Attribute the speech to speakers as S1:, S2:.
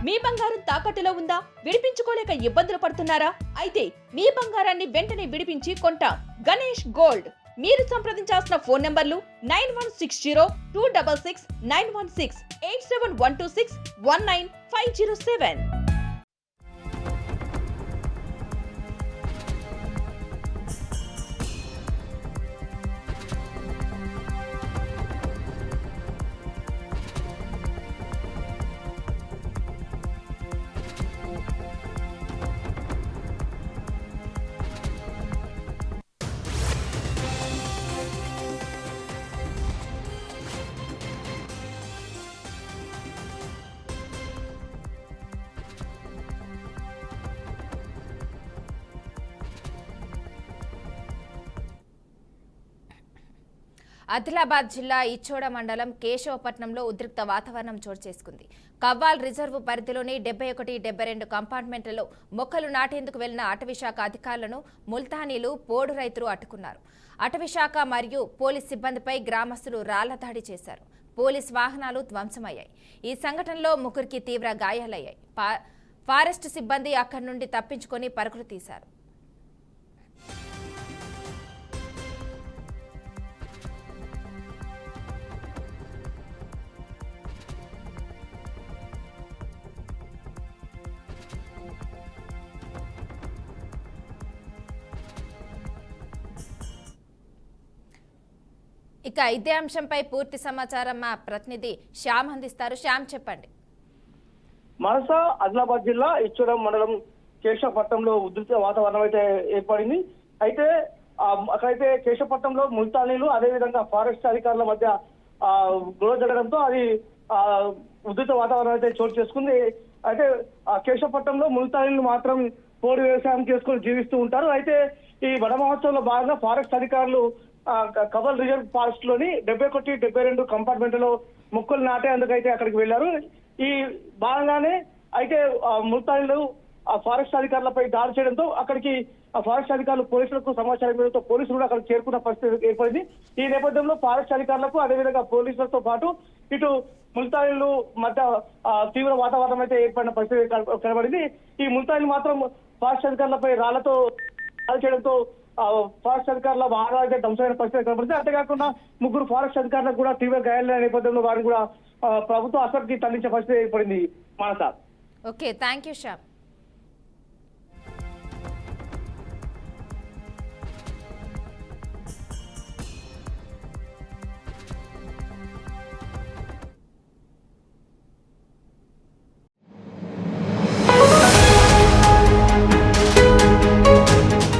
S1: మీ బంగారం తాకట్టులో ఉందా? విడిపించుకోలేక ఇబ్బందులు పడుతున్నారా? అయితే మీ బంగారాన్ని వెంటనే విడిపించి కొంటాం. గణేష్ గోల్డ్. మీరు సంప్రదించాల్సిన ఫోన్ నంబర్లు 9160-266-916, 8712619507.
S2: ఆదిలాబాద్ జిల్లా ఇచ్చోడ మండలం కేశవపట్నంలో ఉద్రిక్త వాతావరణం చోటు చేసుకుంది. కవ్వాల్ రిజర్వు పరిధిలోని 71, 72 కంపార్ట్మెంట్లలో మొక్కలు నాటేందుకు వెళ్లిన అటవీశాఖ అధికారులను ముల్తానీలు, పోడు రైతులు అడ్డుకున్నారు. అటవీశాఖ మరియు పోలీస్ సిబ్బందిపై గ్రామస్తులు రాళ్ల దాడి చేశారు. పోలీస్ వాహనాలు ధ్వంసమయ్యాయి. ఈ సంఘటనలో 3కి తీవ్ర గాయాలయ్యాయి. ఫారెస్ట్ సిబ్బంది అక్కడి నుండి తప్పించుకొని పరుగులు తీశారు. ఇక ఇదే అంశంపై పూర్తి సమాచారం మా ప్రతినిధి శ్యామ్ అందిస్తారు. శ్యామ్, చెప్పండి.
S3: మనస ఆదిలాబాద్ జిల్లా ఇచ్చోడం మండలం కేశవపట్నంలో ఉధృత వాతావరణం అయితే ఏర్పడింది. అయితే అక్కడైతే కేశవపట్నంలో ముల్తానీలు అదేవిధంగా ఫారెస్ట్ అధికారుల మధ్య గొడవ జరగడంతో అది ఉధృత వాతావరణం అయితే చోటు చేసుకుంది. అయితే కేశవపట్నంలో ముల్తానీలు మాత్రం పోడు వ్యవసాయం చేసుకుని జీవిస్తూ ఉంటారు. అయితే ఈ వన మహోత్సవంలో భాగంగా ఫారెస్ట్ అధికారులు కవ్వాల్ రిజర్వ్ ఫారెస్ట్ లోని 71, 72 కంపార్ట్మెంట్ లో మొక్కలు నాటేందుకైతే అక్కడికి వెళ్లారు. ఈ భాగంగానే అయితే ముల్తానీలు ఫారెస్ట్ అధికారులపై దాడి చేయడంతో అక్కడికి ఫారెస్ట్ అధికారులు పోలీసులకు సమాచారం ఇవ్వడంతో పోలీసులు కూడా అక్కడికి చేరుకున్న పరిస్థితి ఏర్పడింది. ఈ నేపథ్యంలో ఫారెస్ట్ అధికారులకు అదేవిధంగా పోలీసులతో పాటు ఇటు ముల్తానీలు మధ్య తీవ్ర వాతావరణం అయితే ఏర్పడిన పరిస్థితి కనబడింది. ఈ ముల్తానీలు మాత్రం ఫారెస్ట్ అధికారులపై రాళ్లతో దాడి చేయడంతో ఫారెస్ట్ అధికారుల వాహనాలు అయితే ధ్వంసమైన పరిస్థితి కనబడుతుంది. అంతేకాకుండా 3 ఫారెస్ట్ అధికారులకు కూడా తీవ్ర గాయాలైన నేపథ్యంలో వారిని కూడా ప్రభుత్వ ఆసుపత్రికి తరలించే పరిస్థితి ఏర్పడింది. Manasa.
S2: Okay, thank you Shyam.